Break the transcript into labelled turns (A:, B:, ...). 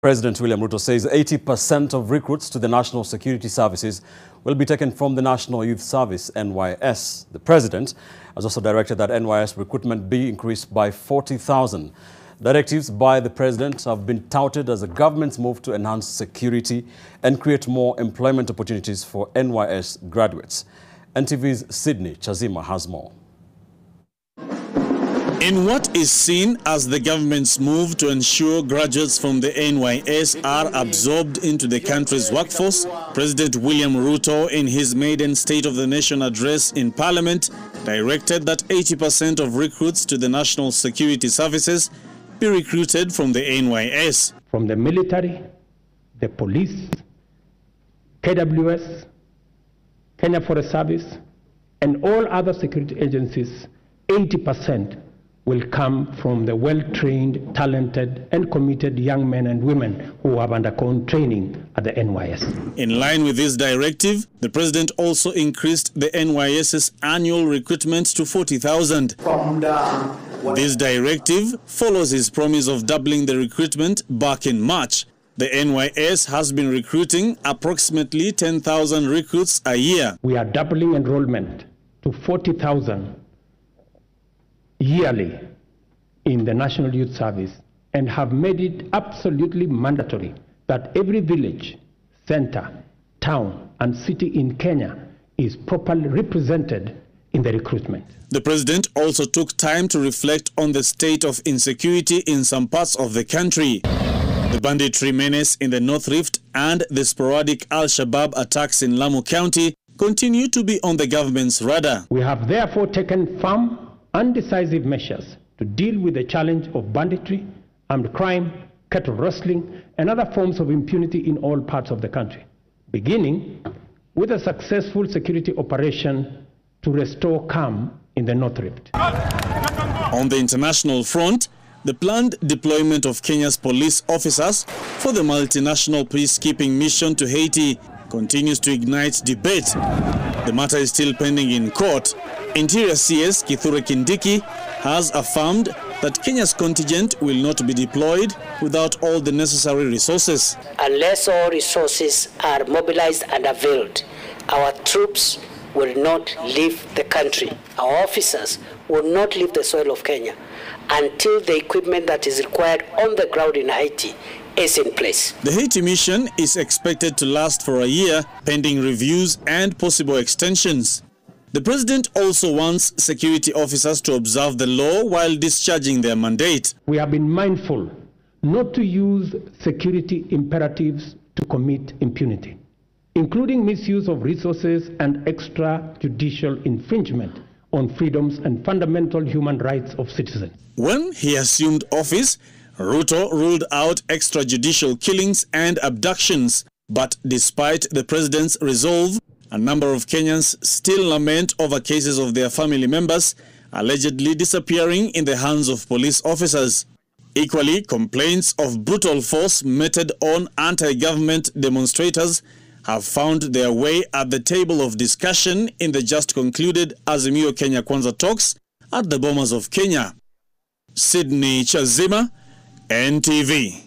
A: President William Ruto says 80% of recruits to the National Security Services will be taken from the National Youth Service, NYS. The president has also directed that NYS recruitment be increased by 40,000. Directives by the president have been touted as the government's move to enhance security and create more employment opportunities for NYS graduates. NTV's Sydney Chazima has more.
B: In what is seen as the government's move to ensure graduates from the NYS are absorbed into the country's workforce, President William Ruto, in his maiden State of the Nation address in Parliament, directed that 80% of recruits to the National Security Services be recruited from the NYS.
C: From the military, the police, KWS, Kenya Forest Service, and all other security agencies, 80% will come from the well-trained, talented, and committed young men and women who have undergone training at the NYS.
B: In line with this directive, the president also increased the NYS's annual recruitment to 40,000. This directive follows his promise of doubling the recruitment back in March. The NYS has been recruiting approximately 10,000 recruits a year.
C: We are doubling enrollment to 40,000 yearly in the National Youth Service and have made it absolutely mandatory that every village, center, town and city in Kenya is properly represented in the recruitment.
B: The president also took time to reflect on the state of insecurity in some parts of the country. The banditry menace in the North Rift and the sporadic Al-Shabaab attacks in Lamu County continue to be on the government's radar.
C: We have therefore taken firm and decisive measures to deal with the challenge of banditry, armed crime, cattle rustling, and other forms of impunity in all parts of the country, beginning with a successful security operation to restore calm in the North Rift.
B: On the international front, the planned deployment of Kenya's police officers for the multinational peacekeeping mission to Haiti continues to ignite debate. The matter is still pending in court. Interior CS Kindiki has affirmed that Kenya's contingent will not be deployed without all the necessary resources.
D: Unless all resources are mobilized and availed, our troops will not leave the country. Our officers will not leave the soil of Kenya until the equipment that is required on the ground in Haiti is in place.
B: The Haiti mission is expected to last for a year, pending reviews and possible extensions. The president also wants security officers to observe the law while discharging their mandate.
C: We have been mindful not to use security imperatives to commit impunity, including misuse of resources and extrajudicial infringement on freedoms and fundamental human rights of citizens.
B: When he assumed office, Ruto ruled out extrajudicial killings and abductions. But despite the president's resolve, a number of Kenyans still lament over cases of their family members allegedly disappearing in the hands of police officers. Equally, complaints of brutal force meted on anti-government demonstrators have found their way at the table of discussion in the just concluded Azimio Kenya Kwanza talks at the Bomas of Kenya. Sydney Chazima, NTV.